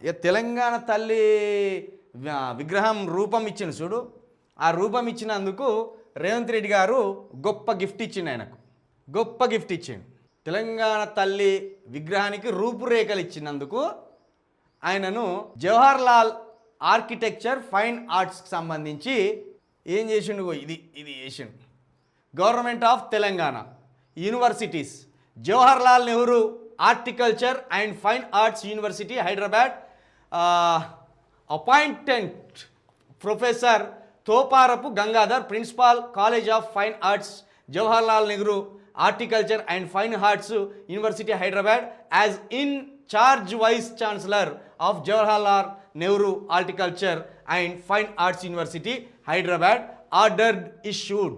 ఇక తెలంగాణ తల్లి విగ్రహం రూపం ఇచ్చింది చూడు. ఆ రూపం ఇచ్చినందుకు రేవంత్ రెడ్డి గారు గొప్ప గిఫ్ట్ ఇచ్చిండు. ఆయనకు గొప్ప గిఫ్ట్ ఇచ్చిండు. తెలంగాణ తల్లి విగ్రహానికి రూపురేఖలు ఇచ్చినందుకు ఆయనను జవహర్ లాల్ ఆర్కిటెక్చర్ ఫైన్ ఆర్ట్స్కి సంబంధించి ఏం చేసిండు, ఇది చేసిండు. Government of Telangana universities, Jawahar Lal Nehru horticulture and fine arts university Hyderabad appointed professor Toparapu Gangadhar, principal college of fine arts Jawahar Lal Nehru horticulture and fine arts university Hyderabad as in charge vice chancellor of Jawahar Lal Nehru horticulture and fine arts university Hyderabad ordered issued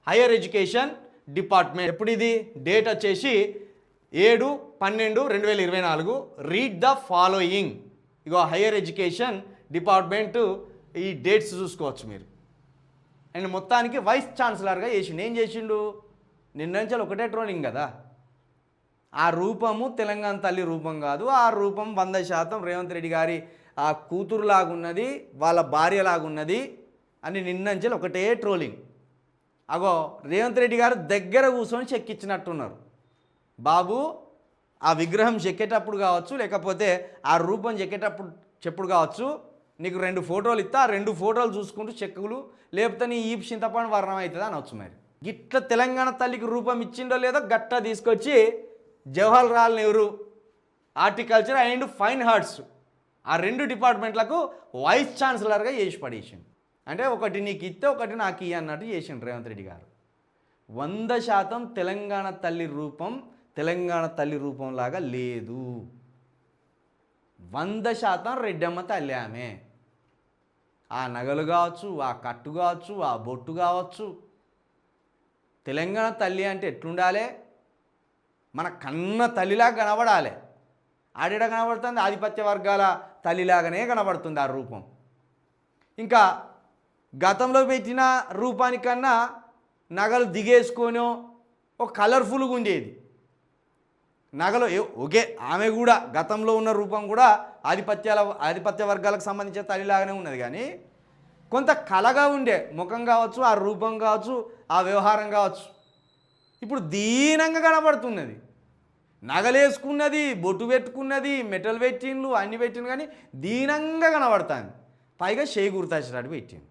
higher education department. ఎప్పుడు ఇది date వచ్చేసి 7/12/2024. Read the following. Ego hire education department ఈ dates చూసుకోవచ్చు మీరు. And మొత్తానికి vice ఛాన్సలర్గా చేసిండు. ఏం చేసిండు, నిన్న నుంచి ఒకటే ట్రోలింగ్ కదా. ఆ రూపము తెలంగాణ తల్లి రూపం కాదు, ఆ రూపం 100% రేవంత్ రెడ్డి గారి ఆ కూతురులాగున్నది, వాళ్ళ భార్యలాగున్నది అని నిన్న నుంచి ఒకటే ట్రోలింగ్. అగో రేవంత్ రెడ్డి గారు దగ్గర కూర్చొని చెక్కిచ్చినట్టున్నారు. బాబు ఆ విగ్రహం చెక్కేటప్పుడు కావచ్చు, లేకపోతే ఆ రూపం చెప్పుడు కావచ్చు, నీకు 2 ఫోటోలు ఇస్తా, ఆ 2 ఫోటోలు చూసుకుంటూ చెక్కులు, లేకపోతే నీ ఈపు చింతపండు వర్ణం అవుతుంది అనవచ్చు. మరి గిట్ల తెలంగాణ తల్లికి రూపం ఇచ్చిండో లేదో గట్ట తీసుకొచ్చి Jawahar Lal Nehru horticulture and fine arts ఆ 2 డిపార్ట్మెంట్లకు వైస్ ఛాన్సలర్గా చేసి పడేసిండు. అంటే ఒకటి నీకు ఇస్తే ఒకటి నాకు ఇయ్య అన్నట్టు చేసిండు రేవంత్ రెడ్డి గారు. 100% తెలంగాణ తల్లి రూపం తెలంగాణ తల్లి రూపంలాగా లేదు. 100% రెడ్డమ్మ తల్లి ఆమె. ఆ నగలు కావచ్చు, ఆ కట్టు కావచ్చు, ఆ బొట్టు కావచ్చు. తెలంగాణ తల్లి అంటే ఎట్లుండాలి, మన కన్న తల్లిలాగా కనబడాలి. ఆడేడ కనబడుతుంది, ఆధిపత్య వర్గాల తల్లిలాగానే కనబడుతుంది ఆ రూపం. ఇంకా గతంలో పెట్టిన రూపానికన్నా నగలు దిగేసుకొనో ఒక కలర్ఫుల్గా ఉండేది. నగలు ఓకే, ఆమె కూడా గతంలో ఉన్న రూపం కూడా ఆధిపత్య వర్గాలకు సంబంధించిన తల్లిలాగానే ఉన్నది. కానీ కొంత కళగా ఉండే ముఖం కావచ్చు, ఆ రూపం కావచ్చు, ఆ వ్యవహారం కావచ్చు. ఇప్పుడు దీనంగా కనబడుతున్నది. నగలేసుకున్నది, బొట్టు పెట్టుకున్నది, మెటల్ పెట్టిండ్లు, అన్ని పెట్టిండు, కానీ దీనంగా కనబడుతుంది. పైగా చేయి గుర్తొచ్చినట్టు పెట్టిండు.